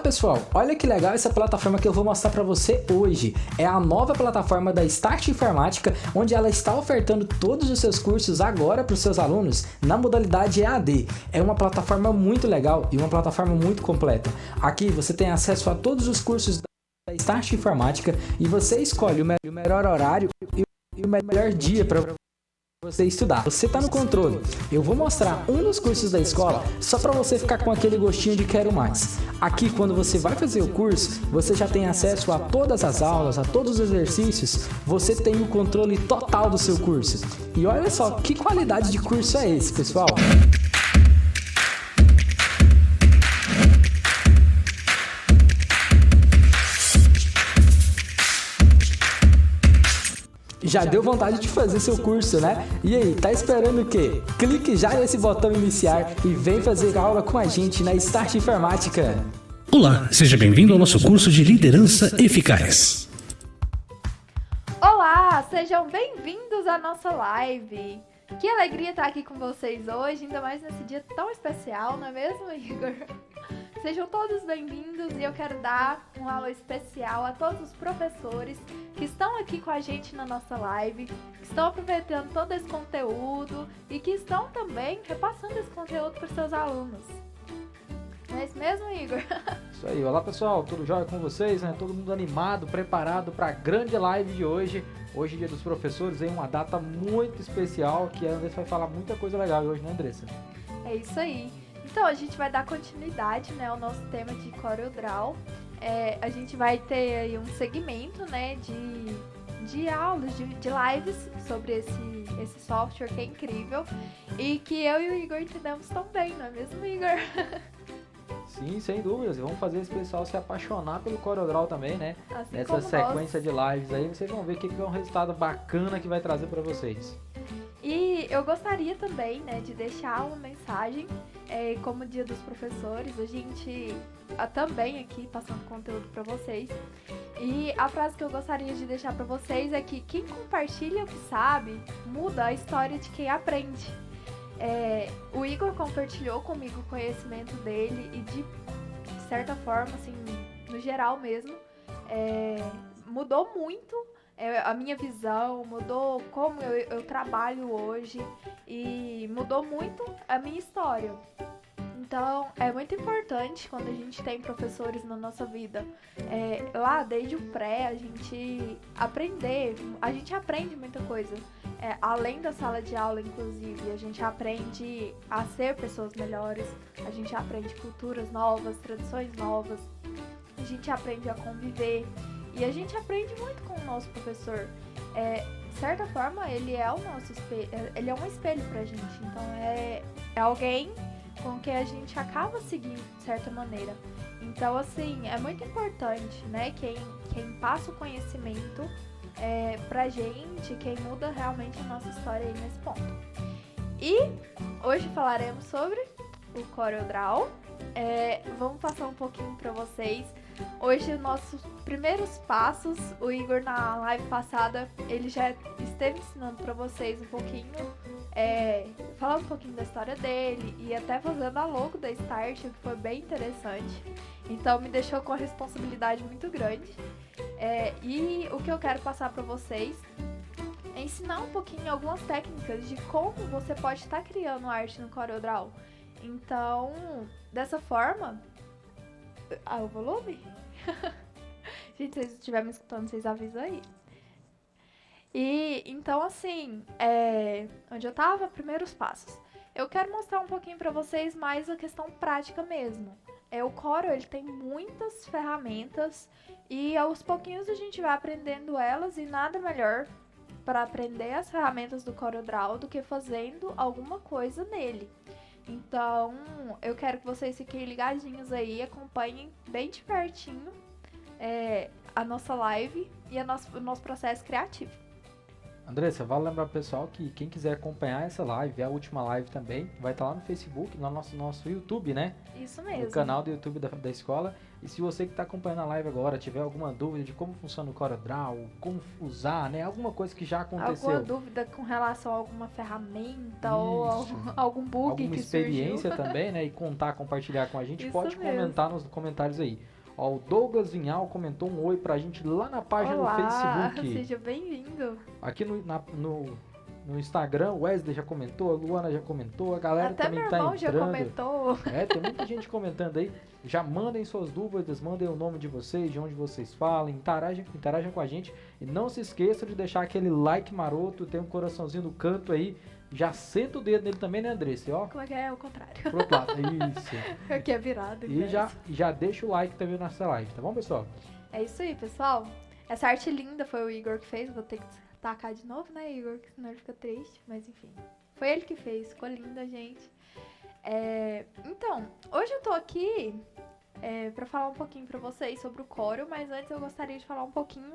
pessoal, olha que legal essa plataforma que eu vou mostrar para você hoje. É a nova plataforma da Start Informática, onde ela está ofertando todos os seus cursos agora para os seus alunos na modalidade EAD. É uma plataforma muito legal e uma plataforma muito completa. Aqui você tem acesso a todos os cursos da Start Informática e você escolhe o melhor horário e o melhor dia para você estudar. Você está no controle. Eu vou mostrar um dos cursos da escola só para você ficar com aquele gostinho de quero mais. Aqui, quando você vai fazer o curso, você já tem acesso a todas as aulas, a todos os exercícios. Você tem o controle total do seu curso. E olha só que qualidade de curso é esse, pessoal. Já deu vontade de fazer seu curso, né? E aí, tá esperando o quê? Clique já nesse botão iniciar e vem fazer aula com a gente na Start Informática. Olá, seja bem-vindo ao nosso curso de Liderança Eficaz. Olá, sejam bem-vindos à nossa live. Que alegria estar aqui com vocês hoje, ainda mais nesse dia tão especial, não é mesmo, Igor? Sejam todos bem-vindos e eu quero dar um alô especial a todos os professores que estão aqui com a gente na nossa live, que estão aproveitando todo esse conteúdo e que estão também repassando esse conteúdo para os seus alunos. Não é isso mesmo, Igor? Isso aí, olá pessoal, tudo jóia com vocês, né? Todo mundo animado, preparado para a grande live de hoje. Hoje, Dia dos Professores, é uma data muito especial que a Andressa vai falar muita coisa legal hoje, né, Andressa? É isso aí. Então, a gente vai dar continuidade, né, ao nosso tema de CorelDRAW. A gente vai ter aí um segmento, né, de aulas, de lives sobre esse software que é incrível e que eu e o Igor entendemos tão bem, não é mesmo, Igor? Sim, sem dúvidas. Vamos fazer esse pessoal se apaixonar pelo CorelDRAW também, né? Assim Nessa como sequência de lives aí, vocês vão ver o que é um resultado bacana que vai trazer para vocês. E eu gostaria também, né, de deixar uma mensagem, como Dia dos Professores, a gente também aqui passando conteúdo para vocês. E a frase que eu gostaria de deixar para vocês é que quem compartilha o que sabe, muda a história de quem aprende. O Igor compartilhou comigo o conhecimento dele e de certa forma, assim, no geral mesmo, mudou muito a minha visão, mudou como eu trabalho hoje e mudou muito a minha história. Então, é muito importante quando a gente tem professores na nossa vida, lá desde o pré, a gente aprende muita coisa. Além da sala de aula, inclusive, a gente aprende a ser pessoas melhores, a gente aprende culturas novas, tradições novas, a gente aprende a conviver e a gente aprende muito com o nosso professor. De certa forma, ele é o nosso espelho, ele é um espelho pra gente, então é alguém com que a gente acaba seguindo de certa maneira. Então, assim, é muito importante, né, quem passa o conhecimento pra gente, quem muda realmente a nossa história aí nesse ponto. E hoje falaremos sobre o CorelDRAW. Vamos passar um pouquinho pra vocês. Hoje, nossos primeiros passos, o Igor na live passada, ele já esteve ensinando pra vocês um pouquinho, falando um pouquinho da história dele e até fazendo a logo da Start, o que foi bem interessante. Então, me deixou com uma responsabilidade muito grande. E o que eu quero passar pra vocês é ensinar um pouquinho algumas técnicas de como você pode estar criando arte no CorelDRAW. Então, dessa forma... o volume? Gente, se vocês estiverem me escutando, vocês avisam aí. E, então, assim, onde eu tava, primeiros passos. Eu quero mostrar um pouquinho pra vocês mais a questão prática mesmo. O Corel, ele tem muitas ferramentas e aos pouquinhos a gente vai aprendendo elas e nada melhor para aprender as ferramentas do CorelDRAW do que fazendo alguma coisa nele. Então, eu quero que vocês fiquem ligadinhos aí, acompanhem bem de pertinho a nossa live e o nosso processo criativo. Andressa, vale lembrar pro pessoal que quem quiser acompanhar essa live, a última live também, vai estar lá no Facebook, no nosso YouTube, né? Isso mesmo. No canal do YouTube da escola. E se você que está acompanhando a live agora tiver alguma dúvida de como funciona o CorelDRAW, como usar, né? Alguma coisa que já aconteceu. Alguma dúvida com relação a alguma ferramenta ou algum bug alguma que experiência surgiu. também, né? E compartilhar com a gente, Isso pode mesmo. comentar nos comentários aí. Ó, o Douglas Vinhal comentou um oi pra gente lá na página Olá, do Facebook. seja bem-vindo. Aqui no Instagram, o Wesley já comentou, a Luana já comentou, a galera Até também meu tá irmão já entrando. comentou. Tem muita gente comentando aí. Já mandem suas dúvidas, mandem o nome de vocês, de onde vocês falam, interajam com a gente. E não se esqueçam de deixar aquele like maroto, tem um coraçãozinho no canto aí. Já senta o dedo nele também, né, Andressa? Ó, Como é que é? O contrário. pro outro lado. Isso. Aqui é virado. E já deixa o like também nessa live, tá bom, pessoal? É isso aí, pessoal. Essa arte linda foi o Igor que fez. Vou ter que tacar de novo, né, Igor? Que senão ele fica triste. Mas enfim. Foi ele que fez. Ficou linda, gente. Então, hoje eu tô aqui pra falar um pouquinho pra vocês sobre o Corel. Mas antes eu gostaria de falar um pouquinho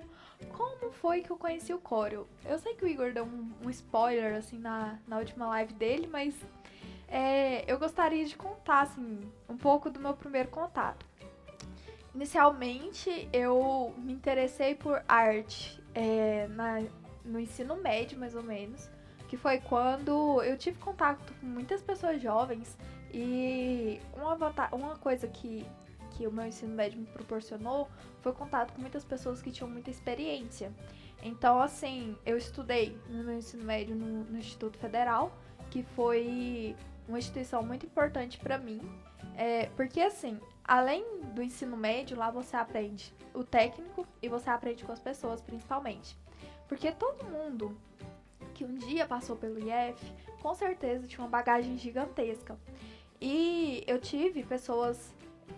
como foi que eu conheci o Corel. Eu sei que o Igor deu um spoiler, assim, na última live dele. Mas eu gostaria de contar, assim, um pouco do meu primeiro contato. Inicialmente, eu me interessei por arte no ensino médio, mais ou menos, que foi quando eu tive contato com muitas pessoas jovens e uma coisa que o meu ensino médio me proporcionou foi contato com muitas pessoas que tinham muita experiência. Então, assim, eu estudei no meu ensino médio no Instituto Federal, que foi uma instituição muito importante para mim, porque, assim, além do ensino médio, lá você aprende o técnico e você aprende com as pessoas, principalmente. Porque todo mundo que um dia passou pelo IF, com certeza tinha uma bagagem gigantesca. E eu tive pessoas,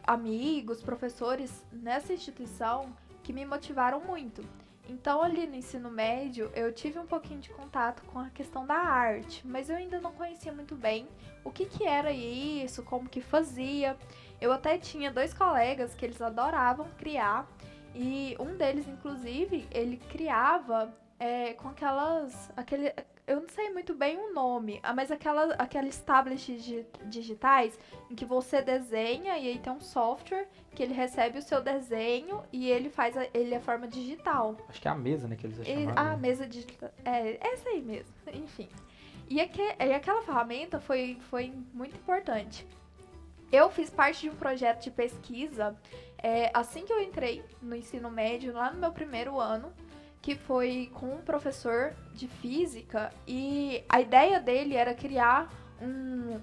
amigos, professores nessa instituição que me motivaram muito. Então, ali no ensino médio, eu tive um pouquinho de contato com a questão da arte, mas eu ainda não conhecia muito bem o que era isso, como que fazia. Eu até tinha 2 colegas que eles adoravam criar, e um deles, inclusive, ele criava com eu não sei muito bem o nome, mas aqueles tablets digitais em que você desenha e aí tem um software que ele recebe o seu desenho e ele faz ele é forma digital. Acho que é a mesa, né, que eles chamaram. A mesa digital. Essa aí mesmo. Enfim. E aquela ferramenta foi muito importante. Eu fiz parte de um projeto de pesquisa assim que eu entrei no ensino médio, lá no meu primeiro ano, que foi com um professor de física, e a ideia dele era criar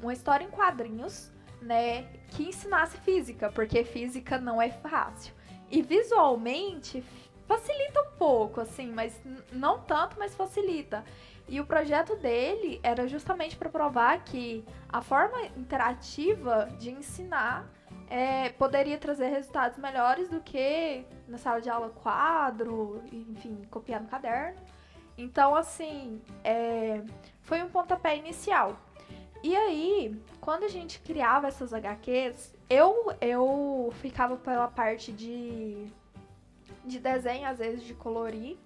uma história em quadrinhos, né, que ensinasse física, porque física não é fácil. E visualmente facilita um pouco, assim, mas não tanto, mas facilita. E o projeto dele era justamente para provar que a forma interativa de ensinar poderia trazer resultados melhores do que na sala de aula quadro, enfim, copiar no caderno. Então, assim, foi um pontapé inicial. E aí, quando a gente criava essas HQs, eu ficava pela parte de desenho, às vezes de colorir.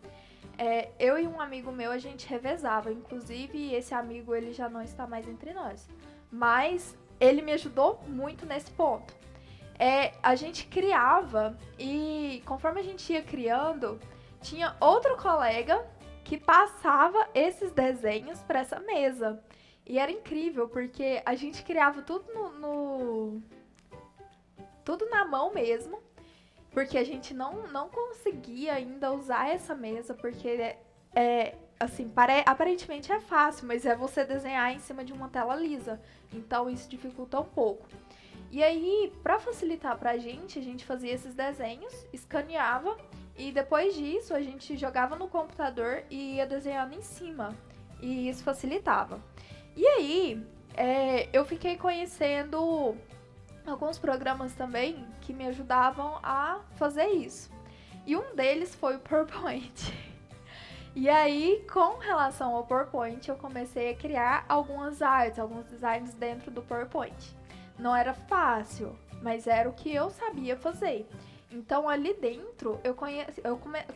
Eu e um amigo meu, a gente revezava. Inclusive, esse amigo, ele já não está mais entre nós. Mas ele me ajudou muito nesse ponto. A gente criava e conforme a gente ia criando, tinha outro colega que passava esses desenhos para essa mesa. E era incrível, porque a gente criava tudo tudo na mão mesmo, porque a gente não conseguia ainda usar essa mesa, porque assim, aparentemente é fácil, mas é você desenhar em cima de uma tela lisa. Então isso dificulta um pouco. E aí, para facilitar pra gente, a gente fazia esses desenhos, escaneava, e depois disso a gente jogava no computador e ia desenhando em cima. E isso facilitava. E aí, eu fiquei conhecendo alguns programas também que me ajudavam a fazer isso. E um deles foi o PowerPoint. E aí, com relação ao PowerPoint, eu comecei a criar algumas artes, alguns designs dentro do PowerPoint. Não era fácil, mas era o que eu sabia fazer. Então, ali dentro, eu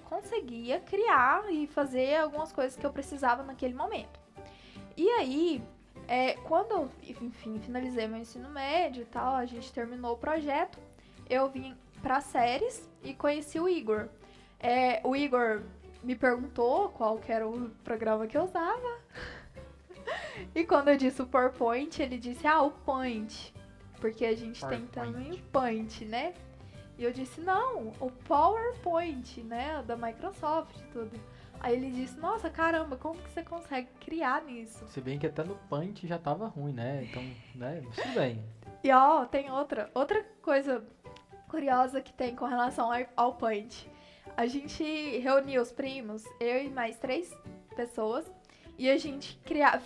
conseguia criar e fazer algumas coisas que eu precisava naquele momento. E aí, quando eu, enfim, finalizei meu ensino médio e tal, a gente terminou o projeto, eu vim para séries e conheci o Igor. O Igor me perguntou qual que era o programa que eu usava. E quando eu disse o PowerPoint, ele disse, o Point. Porque a gente tem também o Paint, né? E eu disse, não, o PowerPoint, né, da Microsoft e tudo. Aí ele disse, nossa, caramba, como que você consegue criar nisso? Se bem que até no Paint já tava ruim, né? Então, né? Mas tudo bem. E ó, tem outra coisa curiosa que tem com relação ao Paint. A gente reuniu os primos, eu e mais 3 pessoas, e a gente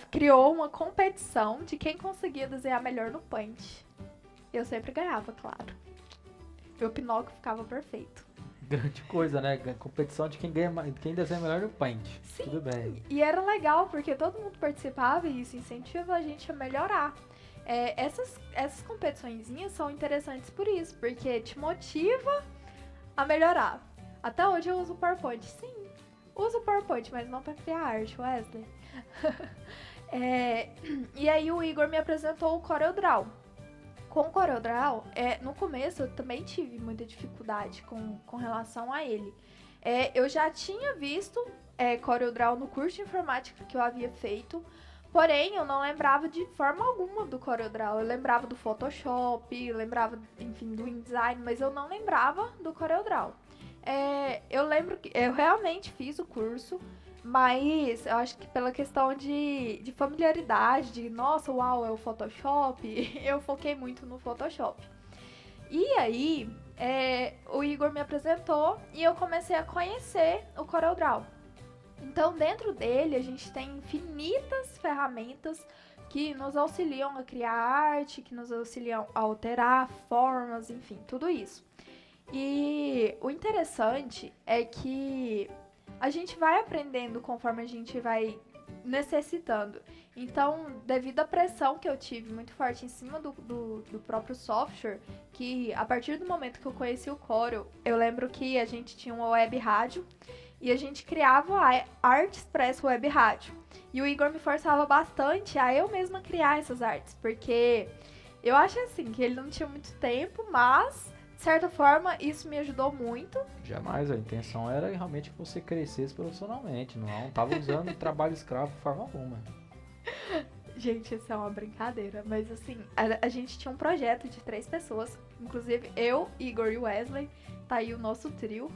criou uma competição de quem conseguia desenhar melhor no Paint. Eu sempre ganhava, claro. Meu Pinóquio ficava perfeito. Grande coisa, né? Competição de quem desenha melhor no Paint. Sim. Tudo bem. E era legal, porque todo mundo participava e isso incentiva a gente a melhorar. Essas competiçõezinhas são interessantes por isso, porque te motiva a melhorar. Até hoje eu uso o PowerPoint. Sim, uso o PowerPoint, mas não para criar arte, Wesley. E aí o Igor me apresentou o CorelDRAW. Com o CorelDRAW, no começo eu também tive muita dificuldade com relação a ele. Eu já tinha visto CorelDRAW no curso de informática que eu havia feito, porém eu não lembrava de forma alguma do CorelDRAW. Eu lembrava do Photoshop, lembrava, enfim, do InDesign, mas eu não lembrava do CorelDRAW. Eu lembro que eu realmente fiz o curso, mas eu acho que pela questão de familiaridade, de nossa, uau, é o Photoshop, eu foquei muito no Photoshop. E aí, o Igor me apresentou e eu comecei a conhecer o CorelDRAW. Então, dentro dele, a gente tem infinitas ferramentas que nos auxiliam a criar arte, que nos auxiliam a alterar formas, enfim, tudo isso. E o interessante é que a gente vai aprendendo conforme a gente vai necessitando. Então, devido à pressão que eu tive muito forte em cima do próprio software, que a partir do momento que eu conheci o Corel, eu lembro que a gente tinha uma web rádio e a gente criava artes para essa web rádio. E o Igor me forçava bastante a eu mesma criar essas artes, porque eu acho assim que ele não tinha muito tempo, mas de certa forma, isso me ajudou muito. Jamais, a intenção era realmente que você crescesse profissionalmente, não estava usando trabalho escravo de forma alguma. Gente, isso é uma brincadeira, mas assim, a gente tinha um projeto de 3 pessoas, inclusive eu, Igor e Wesley, tá aí o nosso trio,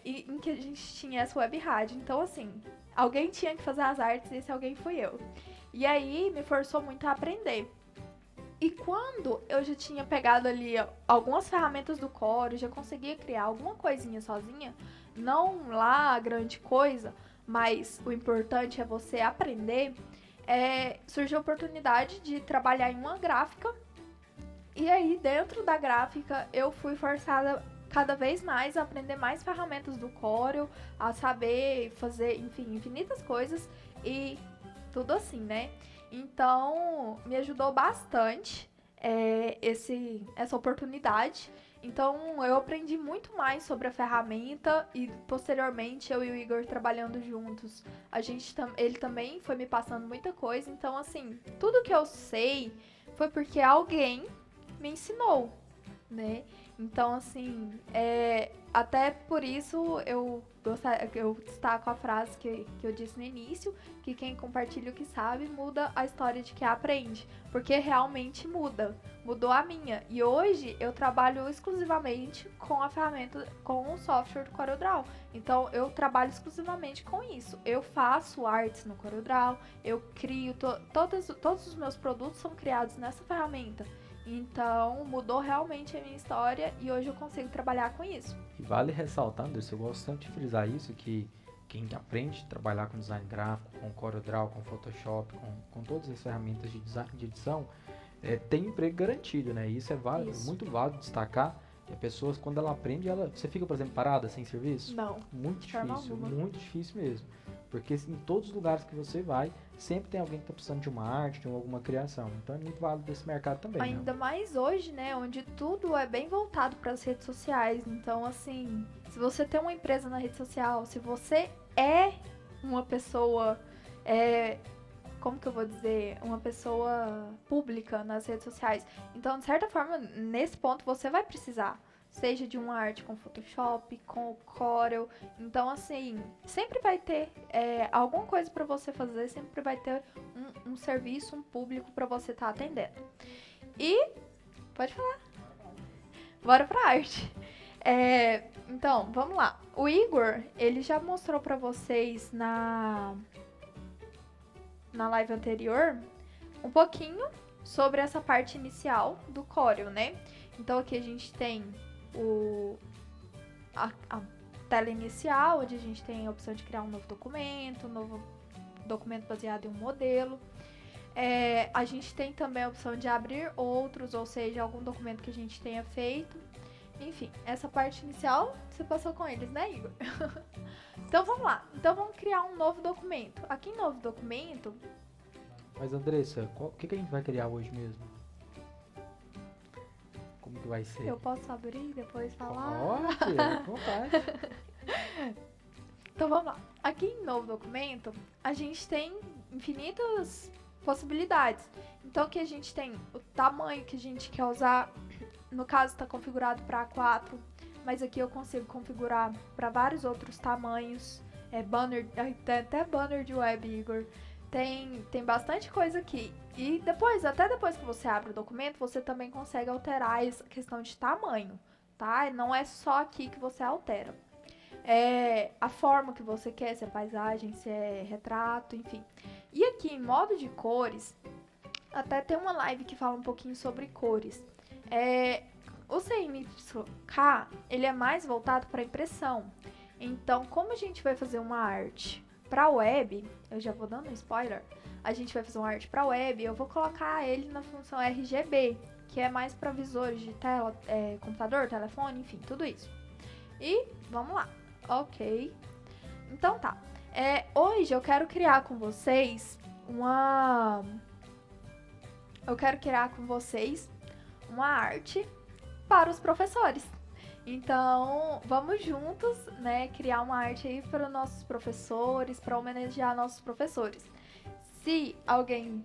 em que a gente tinha essa web rádio. Então, assim, alguém tinha que fazer as artes e esse alguém fui eu. E aí, me forçou muito a aprender. E quando eu já tinha pegado ali algumas ferramentas do Corel, já conseguia criar alguma coisinha sozinha, não lá grande coisa, mas o importante é você aprender, surgiu a oportunidade de trabalhar em uma gráfica. E aí, dentro da gráfica, eu fui forçada cada vez mais a aprender mais ferramentas do Corel, a saber fazer, enfim, infinitas coisas e tudo assim, né? Então, me ajudou bastante essa oportunidade. Então, eu aprendi muito mais sobre a ferramenta e, posteriormente, eu e o Igor trabalhando juntos, ele também foi me passando muita coisa. Então, assim, tudo que eu sei foi porque alguém me ensinou, né? Então, assim, até por isso eu destaco a frase que eu disse no início, que quem compartilha o que sabe muda a história de quem aprende, porque realmente mudou a minha. E hoje eu trabalho exclusivamente com a ferramenta, com o software do CorelDRAW. Então eu trabalho exclusivamente com isso. Eu faço artes no CorelDRAW, eu crio, todos os meus produtos são criados nessa ferramenta. Então, mudou realmente a minha história e hoje eu consigo trabalhar com isso. E vale ressaltar, Anderson, eu gosto sempre de frisar isso, que quem aprende a trabalhar com design gráfico, com CorelDRAW, com Photoshop, com todas as ferramentas de design, de edição, tem emprego garantido, né? E isso é válido, muito válido destacar. E a pessoa, quando ela aprende, você fica, por exemplo, parada, sem serviço? Não. Muito difícil mesmo. Porque em todos os lugares que você vai, sempre tem alguém que está precisando de uma arte, de alguma criação. Então é muito válido desse mercado também. Ainda mais hoje, né? Onde tudo é bem voltado para as redes sociais. Então, assim, se você tem uma empresa na rede social, se você é uma pessoa, como que eu vou dizer? Uma pessoa pública nas redes sociais. Então, de certa forma, nesse ponto, você vai precisar. Seja de uma arte com Photoshop, com o Corel. Então, assim, sempre vai ter alguma coisa para você fazer, sempre vai ter um serviço, um público para você estar atendendo. E, pode falar. Bora pra arte. Então, vamos lá. O Igor, ele já mostrou pra vocês na live anterior um pouquinho sobre essa parte inicial do Corel, né? Então aqui a gente tem a tela inicial, onde a gente tem a opção de criar um novo documento baseado em um modelo. A gente tem também a opção de abrir outros, ou seja, algum documento que a gente tenha feito. Enfim, essa parte inicial você passou com eles, né, Igor? Então vamos lá. Então vamos criar um novo documento. Aqui em novo documento... Mas Andressa, o que a gente vai criar hoje mesmo? Como que vai ser? Eu posso abrir e depois falar? Pode, à vontade. Então vamos lá. Aqui em novo documento, a gente tem infinitas possibilidades. Então aqui a gente tem o tamanho que a gente quer usar. No caso está configurado para A4, mas aqui eu consigo configurar para vários outros tamanhos. Banner, tem até banner de web, Igor. Tem bastante coisa aqui. E até depois que você abre o documento, você também consegue alterar essa questão de tamanho, tá? Não é só aqui que você altera. A forma que você quer, se é paisagem, se é retrato, enfim. E aqui em modo de cores, até tem uma live que fala um pouquinho sobre cores. O CMYK, ele é mais voltado para impressão. Então, como a gente vai fazer uma arte para web, eu já vou dando um spoiler, a gente vai fazer uma arte para web, eu vou colocar ele na função RGB, que é mais para visores de tela, computador, telefone, enfim, tudo isso. E vamos lá. Ok. Então tá. Hoje eu quero criar com vocês uma arte para os professores. Então, vamos juntos, né, criar uma arte aí para os nossos professores, para homenagear nossos professores. Se alguém...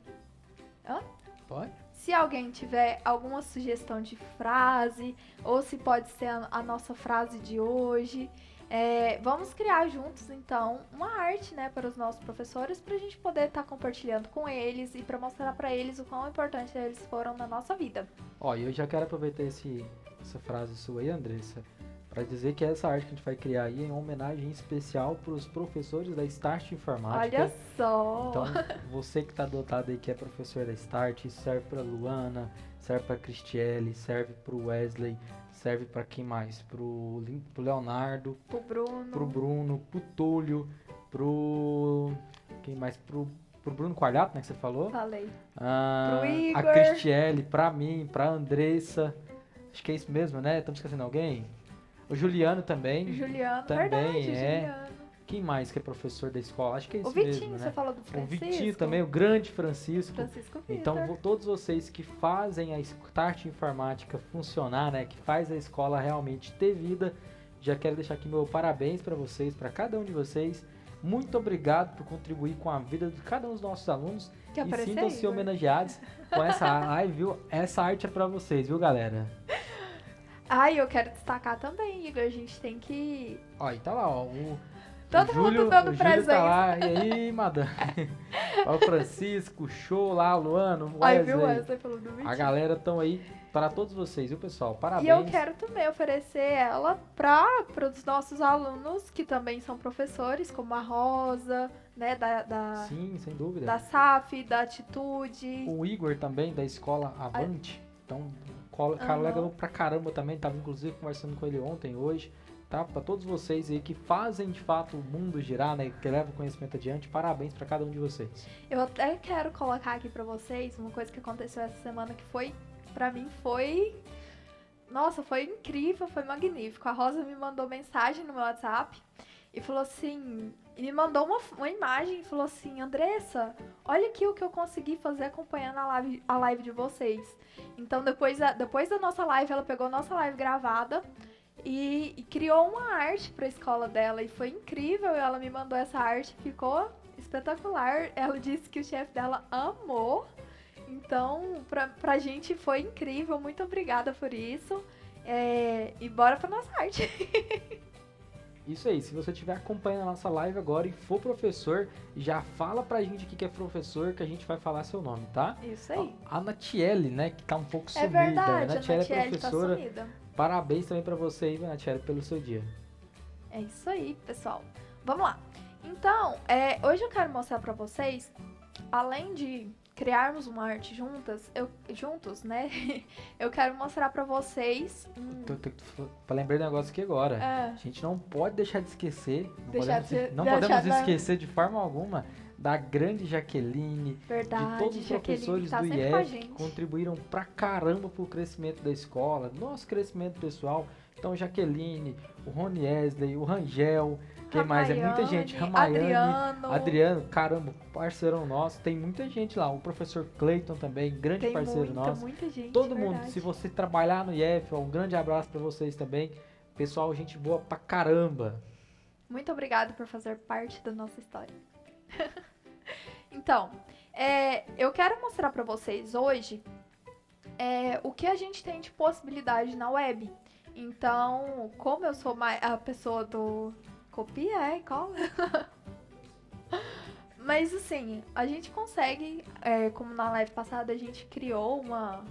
Pode? Se alguém tiver alguma sugestão de frase, ou se pode ser a nossa frase de hoje, vamos criar juntos, então, uma arte, né, para os nossos professores, para a gente poder estar compartilhando com eles e para mostrar para eles o quão importante eles foram na nossa vida. E eu já quero aproveitar essa frase sua aí, Andressa, para dizer que essa arte que a gente vai criar aí é uma homenagem especial para os professores da Start Informática. Olha só! Então, você que está dotado aí, que é professor da Start, serve para Luana, serve para Cristiele, serve para o Wesley, serve para quem mais? Pro Leonardo, pro Bruno, pro Túlio, quem mais? Pro Bruno Quarlato, né, que você falou? Falei. Pro Igor. A Cristiele, pra mim, pra Andressa. Acho que é isso mesmo, né? Estamos esquecendo alguém? O Juliano também. Juliano, também verdade, Juliano. Juliano. Quem mais que é professor da escola? Acho que é isso mesmo, né? O Vitinho, você falou do Francisco. O Vitinho também, o grande Francisco. Francisco Vitor. Então, todos vocês que fazem a Start Informática funcionar, né? Que faz a escola realmente ter vida, já quero deixar aqui meu parabéns para vocês, para cada um de vocês. Muito obrigado por contribuir com a vida de cada um dos nossos alunos. E sintam-se homenageados com essa live, viu? Essa arte é para vocês, viu, galera? Eu quero destacar também, Igor. A gente tem que... E tá lá, Todo mundo dando presente. Tá lá. E aí, madame? O Francisco, o Show lá, o Luano, o Wesley. Viu, Wesley falou do Vitinho. A galera estão aí para todos vocês, viu, pessoal? Parabéns. E eu quero também oferecer ela para os nossos alunos, que também são professores, como a Rosa, né, Sim, sem dúvida. Da SAF, da Atitude. O Igor também, da escola Avante. Então, cara legal pra caramba também. Tava, inclusive, conversando com ele ontem, hoje. Tá? Para todos vocês aí que fazem, de fato, o mundo girar, né? Que levam o conhecimento adiante. Parabéns para cada um de vocês. Eu até quero colocar aqui para vocês uma coisa que aconteceu essa semana que foi... Pra mim foi... Nossa, foi incrível, foi magnífico. A Rosa me mandou mensagem no meu WhatsApp e falou assim... E me mandou uma imagem e falou assim... Andressa, olha aqui o que eu consegui fazer acompanhando a live de vocês. Então, depois da nossa live, ela pegou a nossa live gravada e criou uma arte pra escola dela. E foi incrível, ela me mandou essa arte, ficou espetacular. Ela disse que o chefe dela amou. Então, pra gente foi incrível. Muito obrigada por isso. E bora pra nossa arte. Isso aí, se você estiver acompanhando a nossa live agora e for professor, já fala pra gente aqui que é professor, que a gente vai falar seu nome, tá? Isso aí. A Natiele, né, que tá um pouco sumida. É verdade, a Natiele é professora. Tá sumida. Parabéns também pra você aí, Natiele, pelo seu dia. É isso aí, pessoal. Vamos lá. Então, hoje eu quero mostrar pra vocês, além de criarmos uma arte juntos, né? Eu quero mostrar pra vocês... Lembrei um negócio aqui agora. É. A gente não pode deixar de esquecer, não deixar podemos de- esquecer de forma alguma da grande Jaqueline, Verdade, de todos os Jaqueline professores tá do sempre com a IF que gente. contribuíram pra caramba pro crescimento da escola, nosso crescimento pessoal. Então, Jaqueline, o Rony Wesley, o Rangel, quem mais? É muita gente. Ramayane, Adriano, caramba, parceirão nosso. Tem muita gente lá. O professor Cleiton também, grande Tem parceiro nosso. muita gente, Todo verdade. mundo, se você trabalhar no IF, ó, um grande abraço pra vocês também. Pessoal, gente boa pra caramba. Muito obrigada por fazer parte da nossa história. Então, eu quero mostrar pra vocês hoje o que a gente tem de possibilidade na web. Então, como eu sou a pessoa do copia, cola. Mas assim, a gente consegue, como na live passada a gente criou uma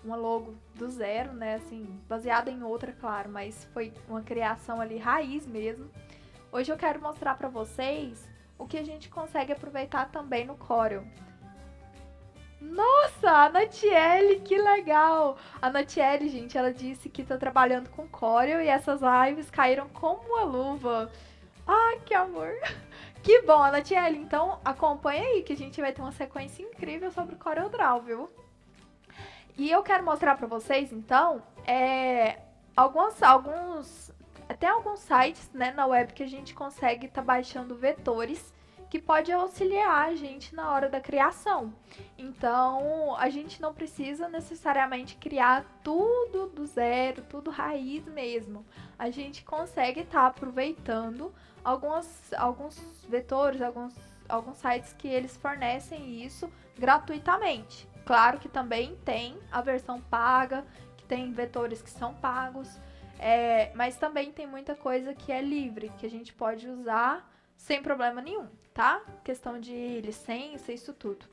logo do zero, né? Assim, baseada em outra, claro, mas foi uma criação ali raiz mesmo. Hoje eu quero mostrar pra vocês o que a gente consegue aproveitar também no Corel. Nossa, a Natiele, que legal! A Natiele, gente, ela disse que tá trabalhando com Corel e essas lives caíram como uma luva. Ah, que amor! Que bom, Natiele, então acompanha aí que a gente vai ter uma sequência incrível sobre o CorelDRAW, viu? E eu quero mostrar pra vocês, então, tem alguns sites, né, na web que a gente consegue estar baixando vetores que pode auxiliar a gente na hora da criação. Então, a gente não precisa necessariamente criar tudo do zero, tudo raiz mesmo. A gente consegue estar aproveitando alguns vetores, alguns sites que eles fornecem isso gratuitamente. Claro que também tem a versão paga, que tem vetores que são pagos, mas também tem muita coisa que é livre, que a gente pode usar sem problema nenhum, tá? Questão de licença, isso tudo.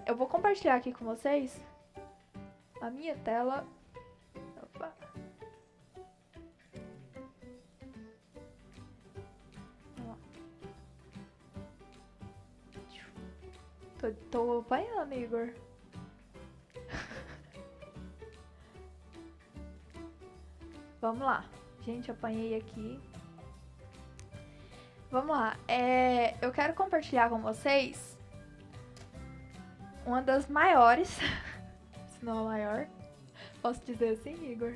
Eu vou compartilhar aqui com vocês a minha tela. Opa. Tô apanhando, Igor. Vamos lá. Gente, apanhei aqui. Vamos lá. Eu quero compartilhar com vocês uma das maiores, se não a maior, posso dizer assim, Igor.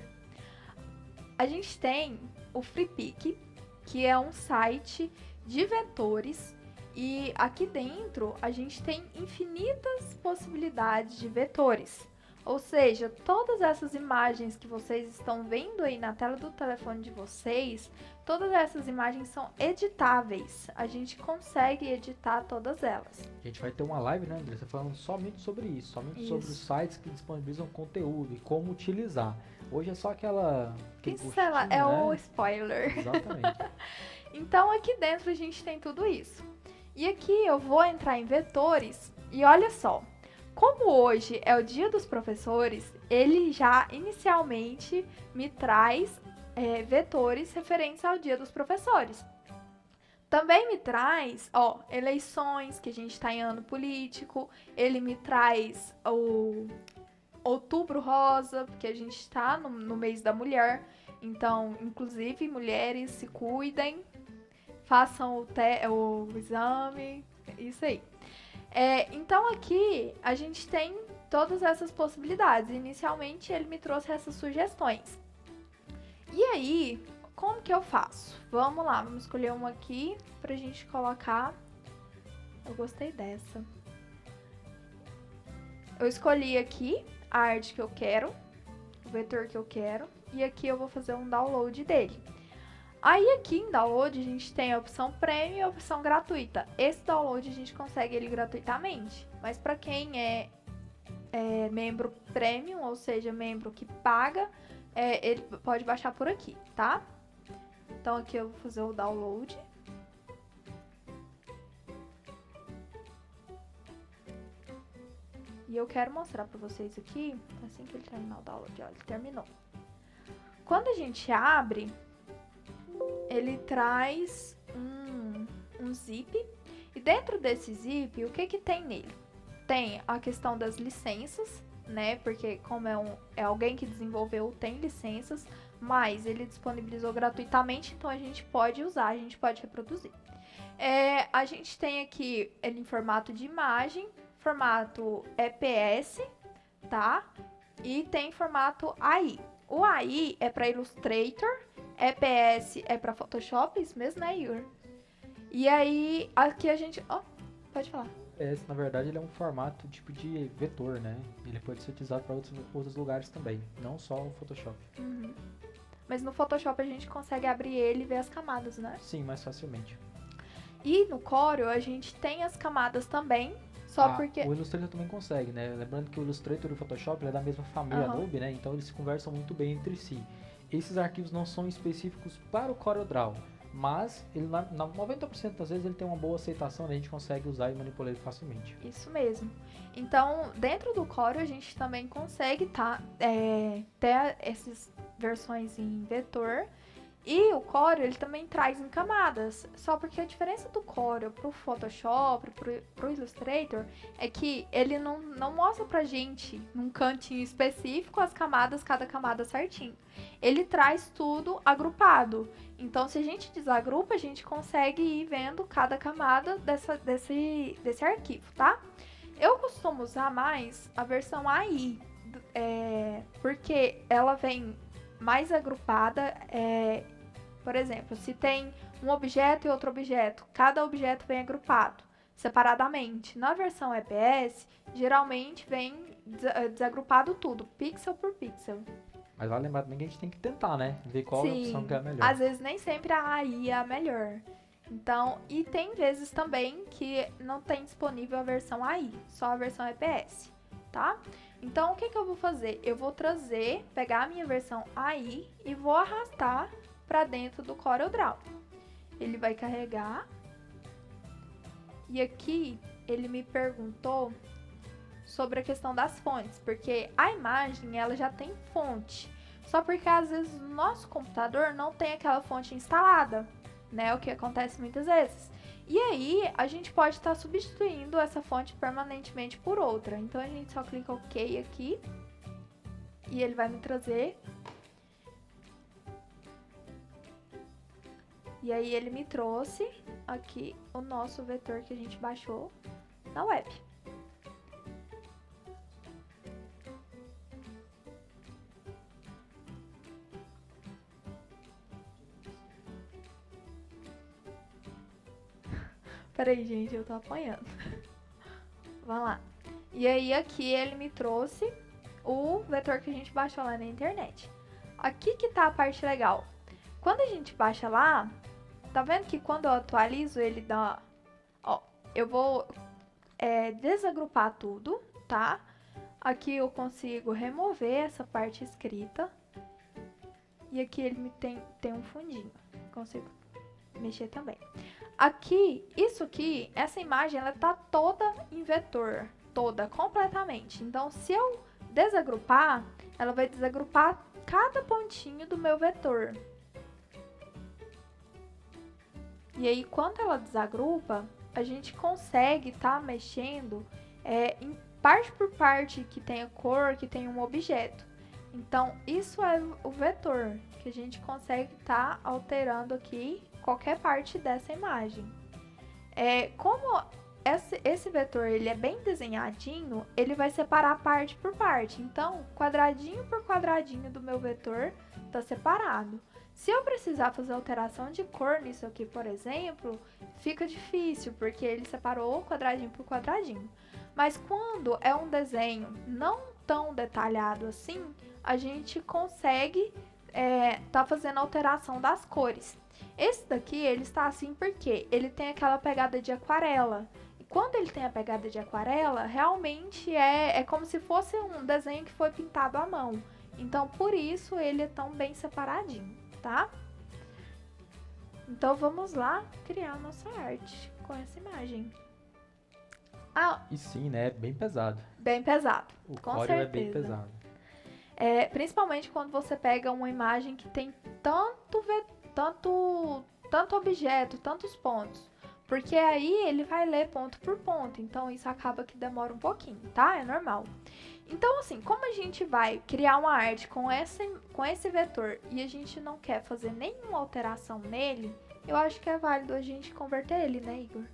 A gente tem o FreePic, que é um site de vetores. E aqui dentro a gente tem infinitas possibilidades de vetores. Ou seja, todas essas imagens que vocês estão vendo aí na tela do telefone de vocês, todas essas imagens são editáveis. A gente consegue editar todas elas. A gente vai ter uma live, né, Andressa, falando somente sobre isso, sobre os sites que disponibilizam conteúdo e como utilizar. Hoje é só aquele Pincela, gostinho, né? o spoiler. Exatamente. Então aqui dentro a gente tem tudo isso. E aqui eu vou entrar em vetores e olha só, como hoje é o dia dos professores, ele já inicialmente me traz vetores referentes ao dia dos professores. Também me traz, eleições, que a gente está em ano político, ele me traz o Outubro Rosa, porque a gente está no mês da mulher, então, inclusive, mulheres se cuidem. Façam o exame, isso aí. Então aqui a gente tem todas essas possibilidades. Inicialmente ele me trouxe essas sugestões. E aí, como que eu faço? Vamos lá, vamos escolher uma aqui pra gente colocar. Eu gostei dessa. Eu escolhi aqui a arte que eu quero, o vetor que eu quero, e aqui eu vou fazer um download dele. Aí aqui em download a gente tem a opção premium e a opção gratuita. Esse download a gente consegue ele gratuitamente, mas para quem é membro premium, ou seja, membro que paga, ele pode baixar por aqui, tá? Então aqui eu vou fazer o download. E eu quero mostrar para vocês aqui, assim que ele terminar o download, ó, ele terminou. quando a gente abre, ele traz um zip. E dentro desse zip, o que que tem nele? Tem a questão das licenças, né? Porque como é alguém que desenvolveu, tem licenças, mas ele disponibilizou gratuitamente, então a gente pode usar, a gente pode reproduzir. A gente tem aqui ele em formato de imagem, formato EPS, tá? E tem formato AI. O AI é para Illustrator, EPS é para Photoshop, isso mesmo, né, Igor? E aí, aqui a gente... pode falar. Esse, na verdade, ele é um formato tipo de vetor, né? Ele pode ser utilizado para outros lugares também, não só o Photoshop. Uhum. Mas no Photoshop a gente consegue abrir ele e ver as camadas, né? Sim, mais facilmente. E no Corel a gente tem as camadas também, só porque... O Illustrator também consegue, né? Lembrando que o Illustrator e o Photoshop é da mesma família Adobe, né? Então eles se conversam muito bem entre si. Esses arquivos não são específicos para o CorelDRAW, mas ele, na 90% das vezes ele tem uma boa aceitação, né? A gente consegue usar e manipular ele facilmente. Isso mesmo. Então, dentro do Corel a gente também consegue ter essas versões em vetor. E o Corel, ele também traz em camadas. Só porque a diferença do Corel pro Photoshop, pro Illustrator, é que ele não mostra pra gente, num cantinho específico, as camadas, cada camada certinho. Ele traz tudo agrupado. Então, se a gente desagrupa, a gente consegue ir vendo cada camada desse arquivo, tá? Eu costumo usar mais a versão AI, porque ela vem mais agrupada. Por exemplo, se tem um objeto e outro objeto, cada objeto vem agrupado separadamente. Na versão EPS, geralmente vem desagrupado tudo, pixel por pixel. Mas vale lembrar também que a gente tem que tentar, né? Ver qual é a opção que é a melhor. Às vezes nem sempre a AI é a melhor. Então, e tem vezes também que não tem disponível a versão AI, só a versão EPS, tá? Então, o que eu vou fazer? Eu vou pegar a minha versão AI e vou arrastar para dentro do CorelDRAW. Ele vai carregar. E aqui, ele me perguntou sobre a questão das fontes, porque a imagem, ela já tem fonte. Só porque, às vezes, o nosso computador não tem aquela fonte instalada, né? O que acontece muitas vezes. E aí, a gente pode estar substituindo essa fonte permanentemente por outra. Então, a gente só clica OK aqui. E ele vai me trazer. E aí, ele me trouxe aqui o nosso vetor que a gente baixou na web. Peraí, gente, eu tô apanhando. Vamos lá. E aí, aqui ele me trouxe o vetor que a gente baixou lá na internet. Aqui que tá a parte legal. Quando a gente baixa lá, tá vendo que quando eu atualizo, ele dá... Ó, eu vou desagrupar tudo, tá? Aqui eu consigo remover essa parte escrita. E aqui ele tem um fundinho. Consigo mexer também. Aqui, essa imagem, ela tá toda em vetor, toda, completamente. Então, se eu desagrupar, ela vai desagrupar cada pontinho do meu vetor. E aí, quando ela desagrupa, a gente consegue mexendo em parte por parte que tenha cor, que tenha um objeto. Então, isso é o vetor, que a gente consegue alterando aqui qualquer parte dessa imagem. Como esse vetor ele é bem desenhadinho, ele vai separar parte por parte. Então, quadradinho por quadradinho do meu vetor está separado. Se eu precisar fazer alteração de cor nisso aqui, por exemplo, fica difícil, porque ele separou quadradinho por quadradinho. Mas quando é um desenho não tão detalhado assim, a gente consegue fazendo alteração das cores. Esse daqui, ele está assim porque ele tem aquela pegada de aquarela. E quando ele tem a pegada de aquarela, realmente é como se fosse um desenho que foi pintado à mão. Então, por isso, ele é tão bem separadinho, tá? Então, vamos lá criar a nossa arte com essa imagem. E sim, né? É bem pesado. Bem pesado, O com Corel certeza. é bem pesado. Principalmente quando você pega uma imagem que tem tanto objeto, tantos pontos. Porque aí ele vai ler ponto por ponto, então isso acaba que demora um pouquinho, tá? É normal. Então, assim, como a gente vai criar uma arte com esse vetor e a gente não quer fazer nenhuma alteração nele, eu acho que é válido a gente converter ele, né, Igor?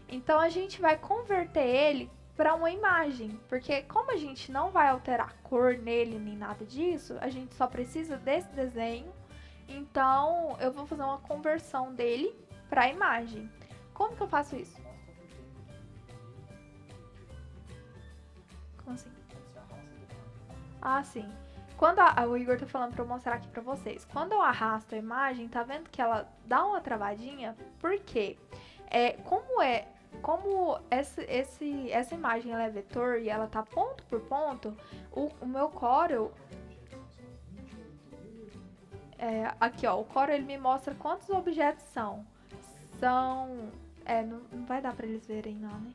Então, a gente vai converter ele para uma imagem, porque como a gente não vai alterar cor nele nem nada disso, a gente só precisa desse desenho, então eu vou fazer uma conversão dele para a imagem. Como que eu faço isso? Como assim? Ah, sim. Quando o Igor tá falando pra eu mostrar aqui pra vocês. Quando eu arrasto a imagem, tá vendo que ela dá uma travadinha? Por quê? Como essa imagem ela é vetor e ela tá ponto por ponto, o meu Corel... aqui, ó, o Corel ele me mostra quantos objetos são. Não vai dar pra eles verem não, né?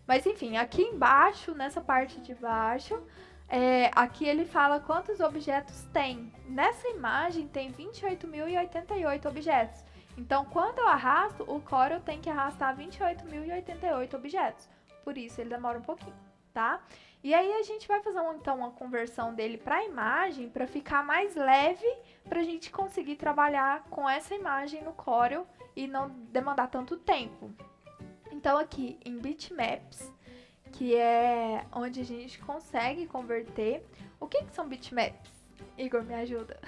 Mas enfim, aqui embaixo, nessa parte de baixo, aqui ele fala quantos objetos tem. Nessa imagem tem 28.088 objetos. Então, quando eu arrasto, o Corel tem que arrastar 28.088 objetos. Por isso, ele demora um pouquinho, tá? E aí, a gente vai fazer, então, uma conversão dele para a imagem, para ficar mais leve, para a gente conseguir trabalhar com essa imagem no Corel e não demandar tanto tempo. Então, aqui em Bitmaps, que é onde a gente consegue converter. O que são bitmaps? Igor, me ajuda.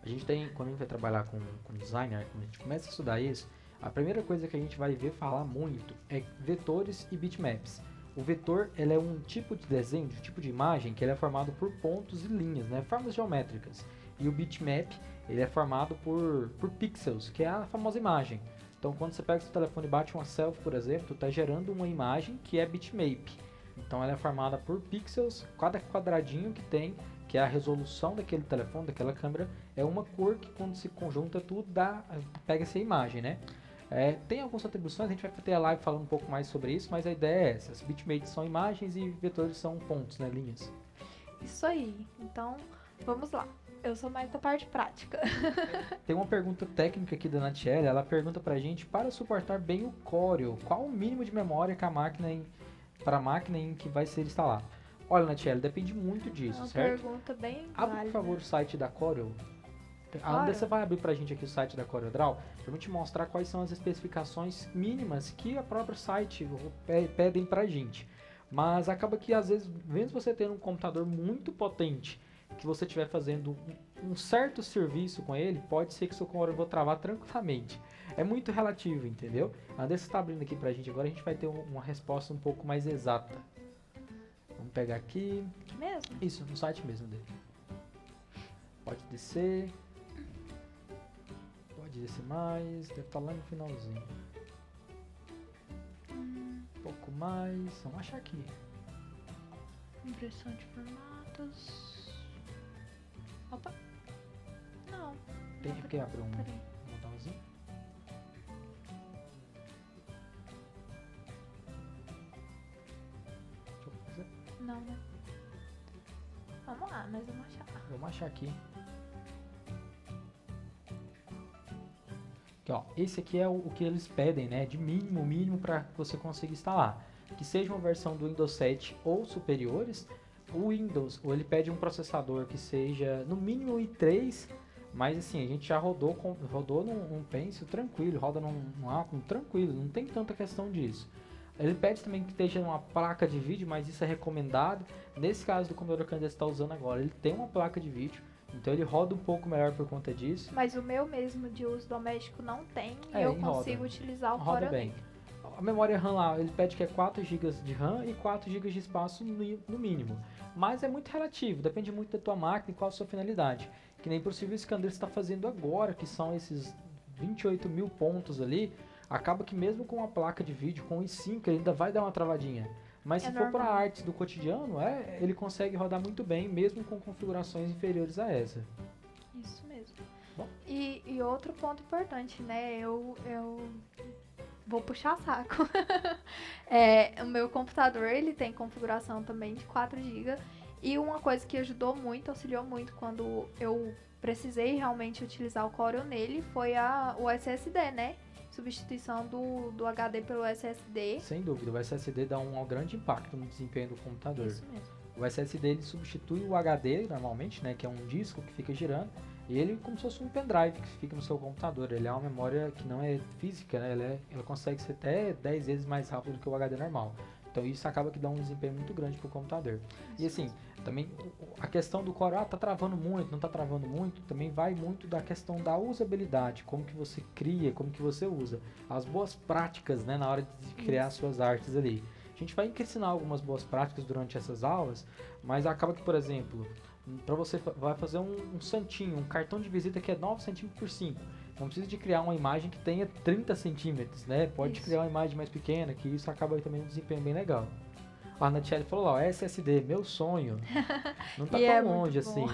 A gente tem, quando a gente vai trabalhar com designer, quando a gente começa a estudar isso, a primeira coisa que a gente vai ver falar muito é vetores e bitmaps. O vetor, ele é um tipo de desenho, um tipo de imagem que ele é formado por pontos e linhas, né? Formas geométricas. E o bitmap, ele é formado por pixels, que é a famosa imagem. Então, quando você pega o seu telefone e bate uma selfie, por exemplo, está gerando uma imagem que é bitmap. Então, ela é formada por pixels, cada quadradinho que tem, que é a resolução daquele telefone, daquela câmera, é uma cor que quando se conjunta tudo, pega essa imagem, né? Tem algumas atribuições, a gente vai ter a live falando um pouco mais sobre isso, mas a ideia é essa. As bitmaps são imagens e vetores são pontos, né? Linhas. Isso aí. Então, vamos lá. Eu sou mais da parte prática. Tem uma pergunta técnica aqui da Natiele. Ela pergunta pra gente, para suportar bem o Corel, qual o mínimo de memória que para a máquina em que vai ser instalado? Olha, Natiele, depende muito disso, certo? Uma pergunta bem Abre, válida. por favor, o site da Corel. A Andressa vai abrir pra gente aqui o site da CorelDRAW pra gente mostrar quais são as especificações mínimas que a própria site pedem pra gente. Mas acaba que, às vezes, mesmo você tendo um computador muito potente, que você estiver fazendo um certo serviço com ele, pode ser que seu Corel vá travar tranquilamente. É muito relativo, entendeu? A Andressa está abrindo aqui pra gente agora, a gente vai ter uma resposta um pouco mais exata. Vamos pegar aqui. Aqui mesmo? Isso, no site mesmo dele. Pode descer. Pode descer mais. Deve estar lá no finalzinho. Um pouco mais. Vamos achar aqui. Impressão de formatos. Opa. Não. Tem que abrir um Peraí. botãozinho. Deixa eu fazer. Não, né? Vamos lá, mas vamos achar. Vamos achar aqui. Aqui, ó, esse aqui é o que eles pedem, né? De mínimo para que você consiga instalar. Que seja uma versão do Windows 7 ou superiores. O Windows, ou ele pede um processador que seja no mínimo i3, mas assim, a gente já rodou num Pencil tranquilo, roda num Atom tranquilo, não tem tanta questão disso. Ele pede também que esteja numa placa de vídeo, mas isso é recomendado. Nesse caso do computador que a gente está usando agora, ele tem uma placa de vídeo, então ele roda um pouco melhor por conta disso. Mas o meu mesmo de uso doméstico não tem e É, eu e roda. consigo utilizar o Roda Corel bem. nele. A memória RAM lá, ele pede que é 4 GB de RAM e 4 GB de espaço no mínimo. Mas é muito relativo, depende muito da tua máquina e qual a sua finalidade. Que nem possível isso que a Andressa está fazendo agora, que são esses 28 mil pontos ali, acaba que mesmo com a placa de vídeo, com o i5, ele ainda vai dar uma travadinha. Mas se for para artes do cotidiano, ele consegue rodar muito bem, mesmo com configurações inferiores a essa. Isso mesmo. Bom. E outro ponto importante, né? Eu vou puxar saco. O meu computador, ele tem configuração também de 4 GB E uma coisa que ajudou muito, auxiliou muito quando eu precisei realmente utilizar o Corel nele foi o SSD, né? Substituição do HD pelo SSD. Sem dúvida, o SSD dá um grande impacto no desempenho do computador. Isso mesmo. O SSD ele substitui o HD normalmente, né, que é um disco que fica girando, e ele como se fosse um pendrive que fica no seu computador. Ele é uma memória que não é física, né, ela consegue ser até 10 vezes mais rápido do que o HD normal. Então isso acaba que dá um desempenho muito grande para o computador. E assim, também a questão do Corel, tá travando muito, não tá travando muito, também vai muito da questão da usabilidade, como que você cria, como que você usa. As boas práticas, né, na hora de criar suas artes ali. A gente vai ensinar algumas boas práticas durante essas aulas, mas acaba que, por exemplo, para você vai fazer um santinho, um cartão de visita que é 9 centímetros por 5. Não precisa de criar uma imagem que tenha 30 centímetros, né? Pode criar uma imagem mais pequena, que isso acaba também um desempenho bem legal. A Natiele falou lá, SSD, meu sonho. Não tá tão longe assim.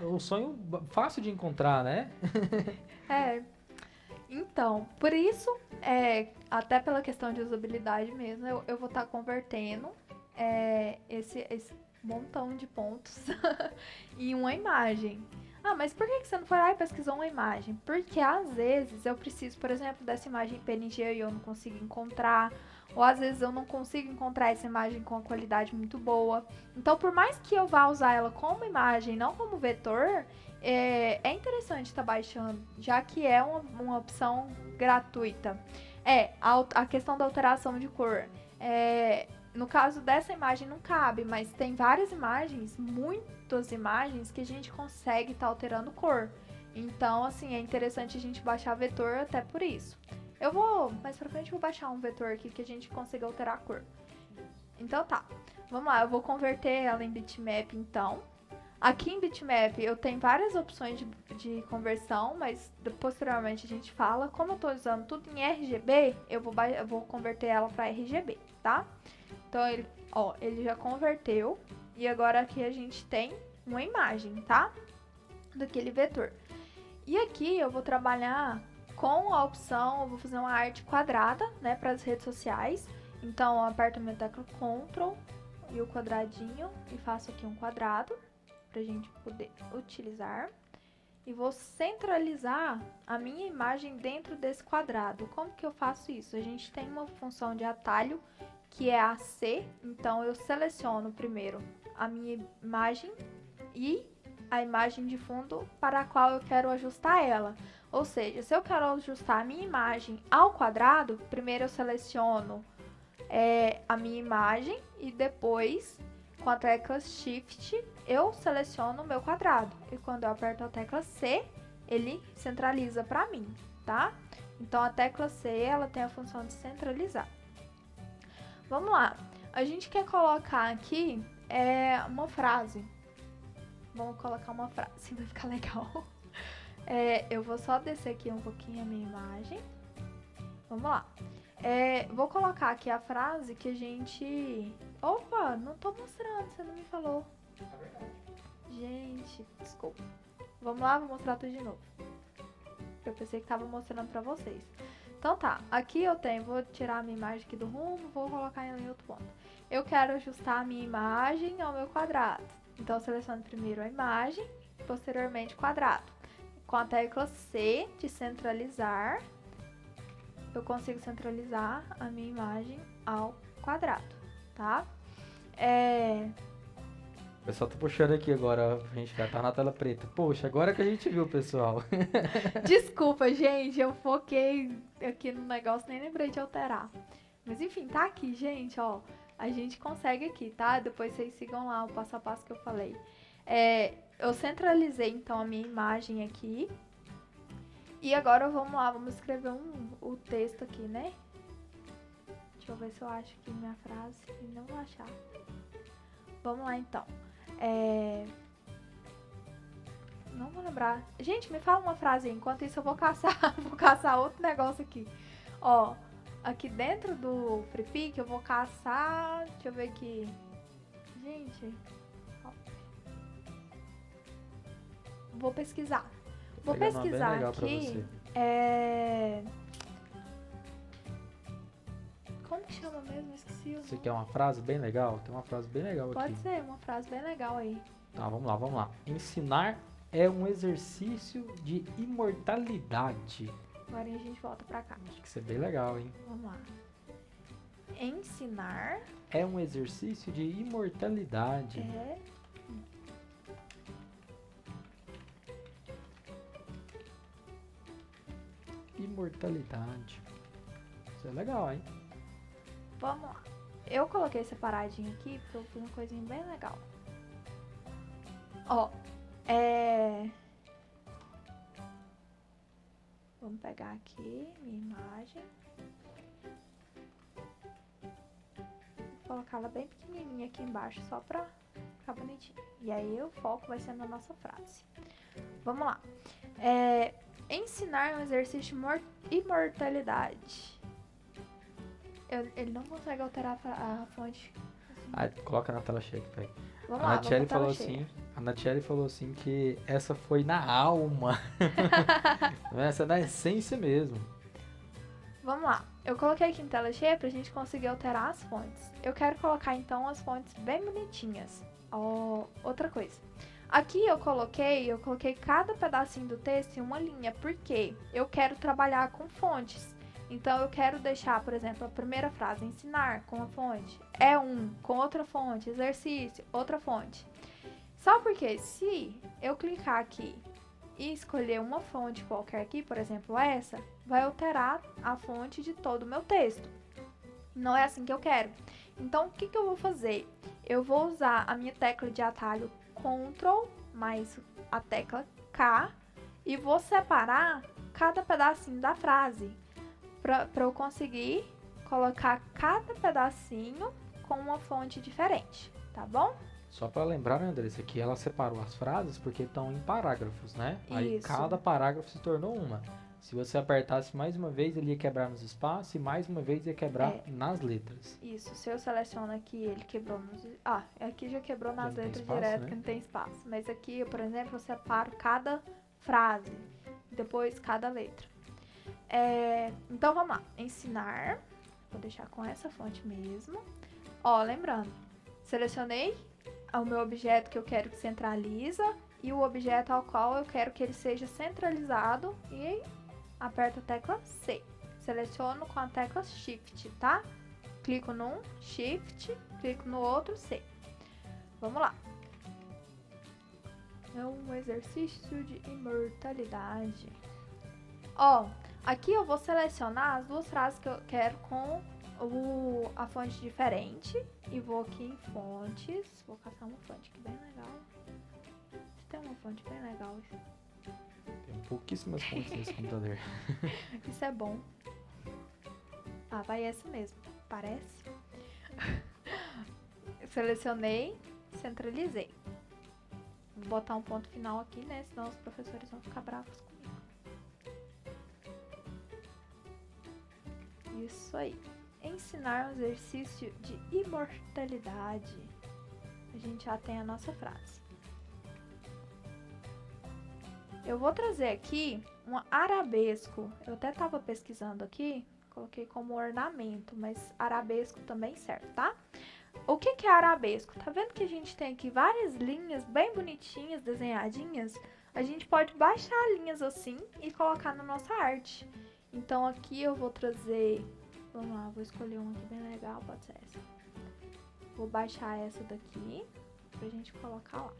O sonho fácil de encontrar, né? Então, por isso, até pela questão de usabilidade mesmo, eu vou estar convertendo esse montão de pontos em uma imagem. Ah, mas por que você não foi lá e pesquisou uma imagem? Porque às vezes eu preciso, por exemplo, dessa imagem PNG e eu não consigo encontrar, ou às vezes eu não consigo encontrar essa imagem com uma qualidade muito boa. Então, por mais que eu vá usar ela como imagem, não como vetor, é interessante estar baixando, já que é uma opção gratuita. A questão da alteração de cor. No caso dessa imagem não cabe, mas tem várias imagens, muitas imagens que a gente consegue estar alterando cor. Então, assim, é interessante a gente baixar vetor até por isso. Mais pra frente eu vou baixar um vetor aqui que a gente consiga alterar a cor. Então tá, vamos lá, eu vou converter ela em bitmap então. Aqui em bitmap eu tenho várias opções de conversão, mas posteriormente a gente fala. Como eu tô usando tudo em RGB, eu vou converter ela para RGB, tá? Então ele já converteu e agora aqui a gente tem uma imagem, tá? Daquele vetor. E aqui eu vou trabalhar com a opção, eu vou fazer uma arte quadrada, né, para as redes sociais. Então eu aperto a minha tecla Ctrl e o quadradinho e faço aqui um quadrado pra gente poder utilizar. E vou centralizar a minha imagem dentro desse quadrado. Como que eu faço isso? A gente tem uma função de atalho que é a C, então eu seleciono primeiro a minha imagem e a imagem de fundo para a qual eu quero ajustar ela. Ou seja, se eu quero ajustar a minha imagem ao quadrado, primeiro eu seleciono a minha imagem e depois, com a tecla Shift, eu seleciono o meu quadrado. E quando eu aperto a tecla C, ele centraliza para mim, tá? Então a tecla C, ela tem a função de centralizar. Vamos lá, a gente quer colocar aqui uma frase. Vamos colocar uma frase, vai ficar legal. Eu vou só descer aqui um pouquinho a minha imagem. Vamos lá. Vou colocar aqui a frase que a gente... Opa, não tô mostrando, você não me falou. Gente, desculpa. Vamos lá, vou mostrar tudo de novo. Eu pensei que tava mostrando pra vocês. Então tá, aqui vou tirar a minha imagem aqui do rumo, vou colocar em outro ponto. Eu quero ajustar a minha imagem ao meu quadrado. Então eu seleciono primeiro a imagem, posteriormente o quadrado. Com a tecla C de centralizar, eu consigo centralizar a minha imagem ao quadrado, tá? O pessoal tá puxando aqui agora, a gente já tá na tela preta. Poxa, agora que a gente viu, pessoal. Desculpa, gente, eu foquei aqui no negócio, nem lembrei de alterar. Mas enfim, tá aqui, gente, ó. A gente consegue aqui, tá? Depois vocês sigam lá o passo a passo que eu falei. Eu centralizei, então, a minha imagem aqui. E agora vamos lá, vamos escrever o texto aqui, né? Deixa eu ver se eu acho aqui minha frase e não vou achar. Vamos lá, então. Não vou lembrar. Gente, me fala uma frase aí. Enquanto isso eu vou caçar outro negócio aqui. Ó, aqui dentro do FreePic eu vou caçar... Deixa eu ver aqui. Gente... Vou pesquisar. Vou pesquisar aqui. Como que chama mesmo? Esqueci o Você nome. quer uma frase bem legal? Tem uma frase bem legal Pode aqui. ser uma frase bem legal aí. Tá, vamos lá. Ensinar é um exercício de imortalidade. Agora a gente volta pra cá. Acho que isso é bem legal, hein? Vamos lá. Ensinar É um exercício de imortalidade. é Imortalidade. Isso é legal, hein? Vamos lá. Eu coloquei separadinho aqui porque eu fiz uma coisinha bem legal. Ó, vamos pegar aqui minha imagem. Vou colocar ela bem pequenininha aqui embaixo só pra ficar bonitinho. E aí o foco vai ser na nossa frase. Vamos lá. Ensinar é um exercício de imortalidade. Ele não consegue alterar a fonte. Ah, coloca na tela cheia que pega. Vamos A lá, Natiele vamos pra falou tela cheia. assim. A Natiele falou assim que essa foi na alma. Essa é na essência mesmo. Vamos lá. Eu coloquei aqui em tela cheia pra gente conseguir alterar as fontes. Eu quero colocar então as fontes bem bonitinhas. Outra coisa. Aqui eu coloquei cada pedacinho do texto em uma linha, porque eu quero trabalhar com fontes. Então eu quero deixar, por exemplo, a primeira frase, ensinar com uma fonte, com outra fonte, exercício, outra fonte. Só porque se eu clicar aqui e escolher uma fonte qualquer aqui, por exemplo essa, vai alterar a fonte de todo o meu texto. Não é assim que eu quero. Então o que eu vou fazer? Eu vou usar a minha tecla de atalho Ctrl mais a tecla K e vou separar cada pedacinho da frase para eu conseguir colocar cada pedacinho com uma fonte diferente, tá bom? Só pra lembrar, né, Andressa, que ela separou as frases porque estão em parágrafos, né? Aí Isso. cada parágrafo se tornou uma. Se você apertasse mais uma vez, ele ia quebrar nos espaços e mais uma vez ia quebrar nas letras. Isso, se eu seleciono aqui, ele quebrou nos... aqui já quebrou nas não tem letras espaço, direto, né? que não tem espaço. Mas aqui, por exemplo, eu separo cada frase, depois cada letra. Então vamos lá, ensinar, vou deixar com essa fonte mesmo. Ó, lembrando, selecionei o meu objeto que eu quero que centraliza e o objeto ao qual eu quero que ele seja centralizado e aperto a tecla C. Seleciono com a tecla Shift, tá? Clico num, Shift, clico no outro, C. Vamos lá. É um exercício de imortalidade. Ó, aqui eu vou selecionar as duas frases que eu quero com a fonte diferente. E vou aqui em fontes. Vou caçar uma fonte aqui bem legal. Se tem uma fonte bem legal. Tem pouquíssimas fontes nesse computador. Isso é bom. Vai essa mesmo. Parece. Selecionei, centralizei. Vou botar um ponto final aqui, né? Senão os professores vão ficar bravos comigo. Isso aí. Ensinar um exercício de imortalidade. A gente já tem a nossa frase. Eu vou trazer aqui um arabesco. Eu até estava pesquisando aqui, coloquei como ornamento, mas arabesco também serve, tá? O que é arabesco? Tá vendo que a gente tem aqui várias linhas bem bonitinhas, desenhadinhas? A gente pode baixar linhas assim e colocar na nossa arte. Então aqui eu vou trazer... Vamos lá, vou escolher uma aqui bem legal, pode ser essa. Vou baixar essa daqui pra gente colocar lá.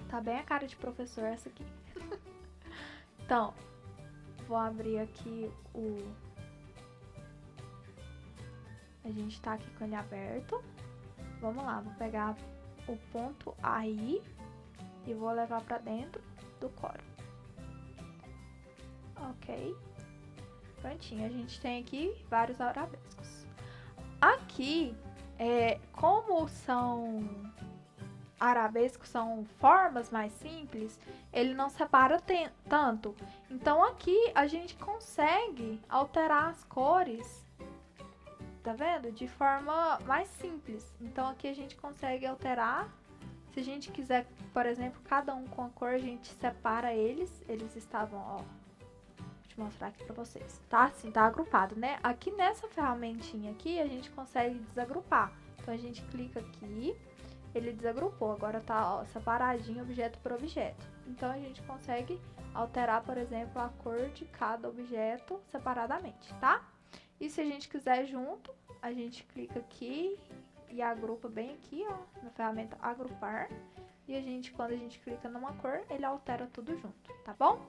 Tá bem a cara de professor essa aqui. Então, vou abrir aqui a gente tá aqui com ele aberto. Vamos lá, vou pegar o ponto AI e vou levar pra dentro do Corel. Ok. Prontinho, a gente tem aqui vários arabescos. Aqui, como são arabescos, são formas mais simples, ele não separa tanto. Então aqui a gente consegue alterar as cores, tá vendo? De forma mais simples. Então aqui a gente consegue alterar. Se a gente quiser, por exemplo, cada um com a cor, a gente separa eles. Eles estavam, ó. Deixa gente mostrar aqui pra vocês. Tá assim, tá agrupado, né? Aqui nessa ferramentinha aqui, a gente consegue desagrupar. Então, a gente clica aqui, ele desagrupou. Agora tá, ó, separadinho objeto por objeto. Então, a gente consegue alterar, por exemplo, a cor de cada objeto separadamente, tá? E se a gente quiser junto, a gente clica aqui e agrupa bem aqui, ó, na ferramenta agrupar. E quando a gente clica numa cor, ele altera tudo junto, tá bom?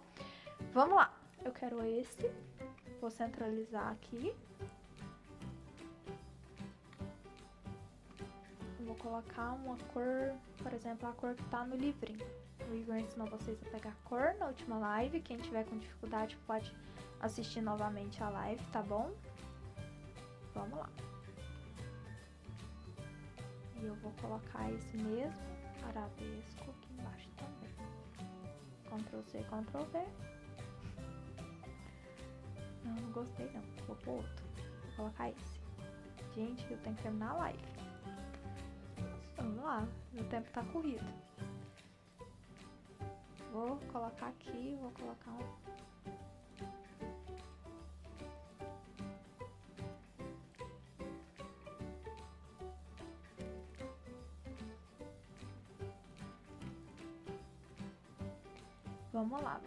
Vamos lá. Eu quero esse. Vou centralizar aqui. Vou colocar uma cor, por exemplo, a cor que tá no livrinho. O Igor ensinou vocês a pegar cor na última live. Quem tiver com dificuldade pode assistir novamente a live, tá bom? Vamos lá. E eu vou colocar esse mesmo arabesco aqui embaixo também. Ctrl C, Ctrl V. Não gostei não. Vou pro outro. Vou colocar esse. Gente, eu tenho que terminar a live. Vamos lá. O tempo tá corrido. Vou colocar aqui. Vou colocar um... Vamos lá.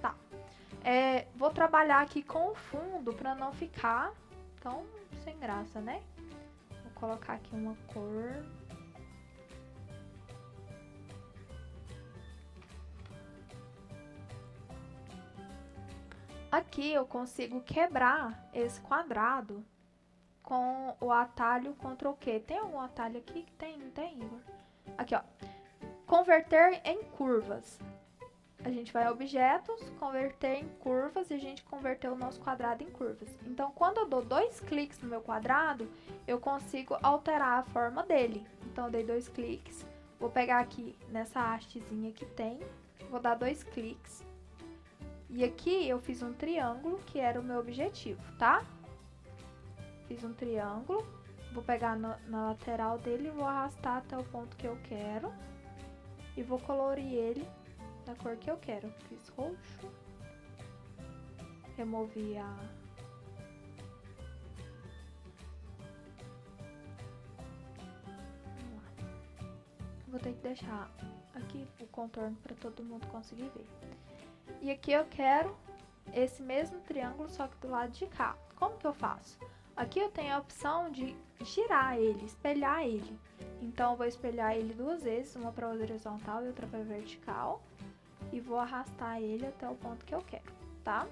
Tá. Vou trabalhar aqui com o fundo pra não ficar tão sem graça, né? Vou colocar aqui uma cor. Aqui eu consigo quebrar esse quadrado com o atalho Ctrl Q. Tem algum atalho aqui que tem? Não tem, Igor? Aqui, ó. Converter em curvas. A gente vai a objetos, converter em curvas e a gente converteu o nosso quadrado em curvas. Então, quando eu dou 2 cliques no meu quadrado, eu consigo alterar a forma dele. Então, eu dei 2 cliques, vou pegar aqui nessa hastezinha que tem, vou dar 2 cliques. E aqui eu fiz um triângulo, que era o meu objetivo, tá? Fiz um triângulo, vou pegar na lateral dele e vou arrastar até o ponto que eu quero. E vou colorir ele da cor que eu quero. Fiz roxo. Removi a... Vamos lá. Vou ter que deixar aqui o contorno para todo mundo conseguir ver. E aqui eu quero esse mesmo triângulo, só que do lado de cá. Como que eu faço? Aqui eu tenho a opção de girar ele, espelhar ele. Então, eu vou espelhar ele 2 vezes, uma para horizontal e outra para vertical. E vou arrastar ele até o ponto que eu quero, tá?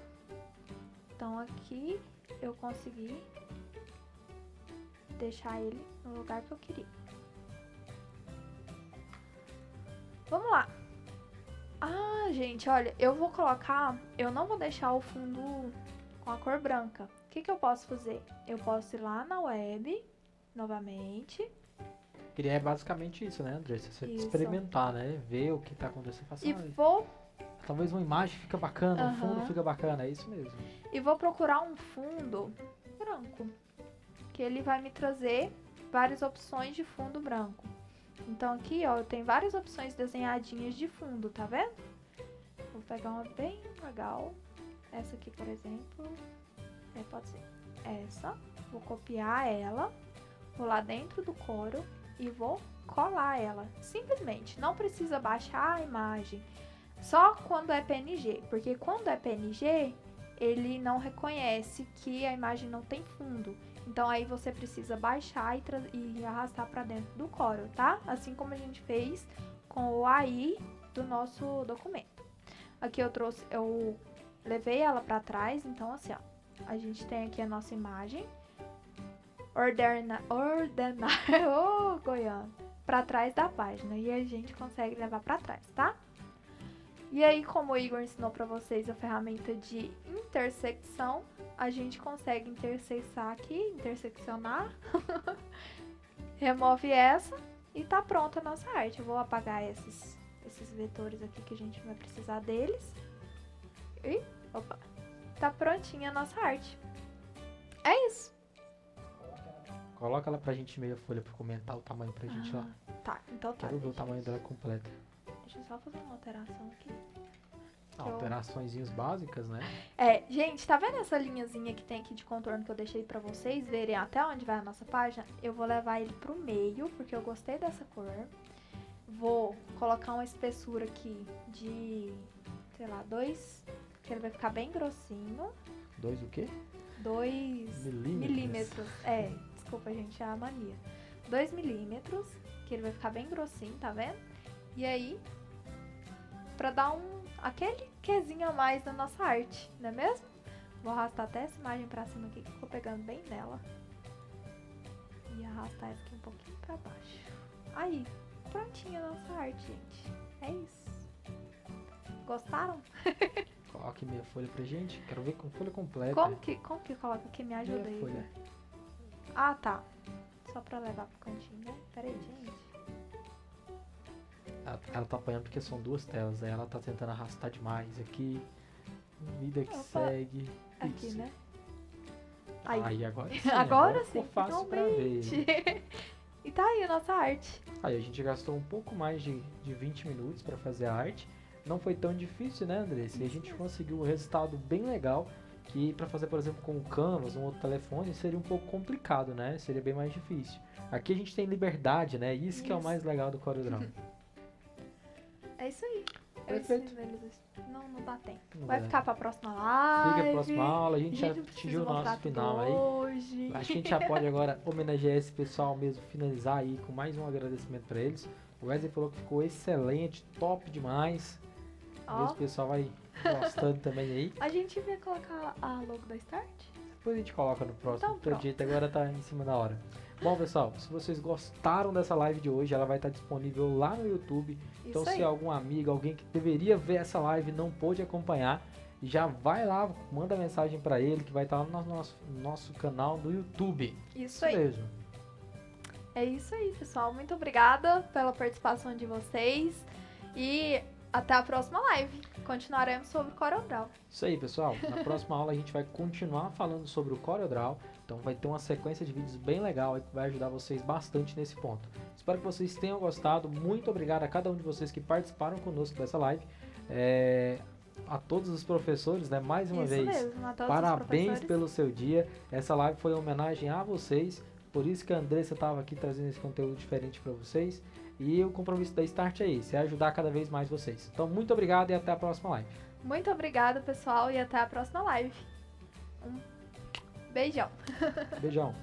Então, aqui eu consegui deixar ele no lugar que eu queria. Vamos lá. Ah, gente, olha, eu vou colocar... Eu não vou deixar o fundo com a cor branca. O que eu posso fazer? Eu posso ir lá na web, novamente... É basicamente isso, né, Andressa? Você Isso. experimentar, né? Ver o que tá acontecendo. E vou... Talvez uma imagem fica bacana, um fundo fica bacana, é isso mesmo. E vou procurar um fundo branco. Que ele vai me trazer várias opções de fundo branco. Então aqui, ó, eu tenho várias opções desenhadinhas de fundo, tá vendo? Vou pegar uma bem legal. Essa aqui, por exemplo. Pode ser essa. Vou copiar ela. Vou lá dentro do Corel. E vou colar ela, simplesmente, não precisa baixar a imagem, só quando é PNG, porque quando é PNG, ele não reconhece que a imagem não tem fundo, então aí você precisa baixar e arrastar para dentro do Corel, tá? Assim como a gente fez com o AI do nosso documento. Aqui eu levei ela para trás, então assim, ó, a gente tem aqui a nossa imagem, ordenar, ô Goiano, pra trás da página, e a gente consegue levar pra trás, tá? E aí, como o Igor ensinou pra vocês a ferramenta de intersecção, a gente consegue interseccionar aqui, interseccionar, remove essa e tá pronta a nossa arte. Eu vou apagar esses vetores aqui que a gente vai precisar deles. E, opa, tá prontinha a nossa arte. É isso. Coloca ela pra gente meia folha pra comentar o tamanho pra gente lá. Tá, então tá. Quero ver o tamanho dela completa. Deixa eu só fazer uma alteração aqui. Operaçõezinhas básicas, né? Gente, tá vendo essa linhazinha que tem aqui de contorno que eu deixei pra vocês verem até onde vai a nossa página? Eu vou levar ele pro meio, porque eu gostei dessa cor. Vou colocar uma espessura aqui de, sei lá, 2, que ele vai ficar bem grossinho. 2 o quê? 2 milímetros. Desculpa, gente, é a mania. 2 milímetros, que ele vai ficar bem grossinho, tá vendo? E aí, pra dar aquele quezinho a mais na nossa arte, não é mesmo? Vou arrastar até essa imagem pra cima aqui, que ficou pegando bem nela. E arrastar essa aqui um pouquinho pra baixo. Aí, prontinha a nossa arte, gente. É isso. Gostaram? Coloque meia folha pra gente. Quero ver com folha completa. Como que coloca aqui? Me ajuda Meia aí. folha. Né? Ah, tá. Só pra levar pro cantinho, né? Pera aí, gente. Ela tá apanhando porque são 2 telas. Aí ela tá tentando arrastar demais aqui. Vida que segue. Aqui, Isso. né? Aí agora sim. Agora sim, ficou fácil pra ver. finalmente. E tá aí a nossa arte. Aí a gente gastou um pouco mais de 20 minutos pra fazer a arte. Não foi tão difícil, né, Andressa? E a gente conseguiu um resultado bem legal. Que pra fazer, por exemplo, com o Canvas, um outro telefone, seria um pouco complicado, né? Seria bem mais difícil. Aqui a gente tem liberdade, né? Isso que é o mais legal do CorelDRAW. É isso aí. Perfeito. Não dá tempo. Não Vai dá. ficar pra próxima live. Fica a próxima aula, a gente já não precisa atingiu o mostrar nosso tudo final aí. hoje. Acho que a gente já pode agora homenagear esse pessoal mesmo, finalizar aí com mais um agradecimento pra eles. O Wesley falou que ficou excelente, top demais. Ó. O pessoal vai gostando também aí. A gente vai colocar a logo da Start? Depois a gente coloca no próximo Então, pronto. projeto, agora tá em cima da hora. Bom, pessoal, se vocês gostaram dessa live de hoje, ela vai estar disponível lá no YouTube. Então, Isso aí. se algum amigo, alguém que deveria ver essa live não pôde acompanhar, já vai lá, manda mensagem pra ele, que vai estar lá no nosso canal do YouTube. Isso aí. mesmo. É isso aí, pessoal. Muito obrigada pela participação de vocês. E até a próxima live. Continuaremos sobre CorelDRAW. Isso aí, pessoal. Na próxima aula a gente vai continuar falando sobre o CorelDRAW. Então vai ter uma sequência de vídeos bem legal aí que vai ajudar vocês bastante nesse ponto. Espero que vocês tenham gostado. Muito obrigado a cada um de vocês que participaram conosco dessa live. A todos os professores, né? Mais uma Isso vez, mesmo, a todos os parabéns professores. pelo seu dia. Essa live foi em homenagem a vocês. Por isso que a Andressa estava aqui trazendo esse conteúdo diferente para vocês. E o compromisso da Start é esse, é ajudar cada vez mais vocês. Então, muito obrigado e até a próxima live. Muito obrigada, pessoal, e até a próxima live. Um beijão. Beijão.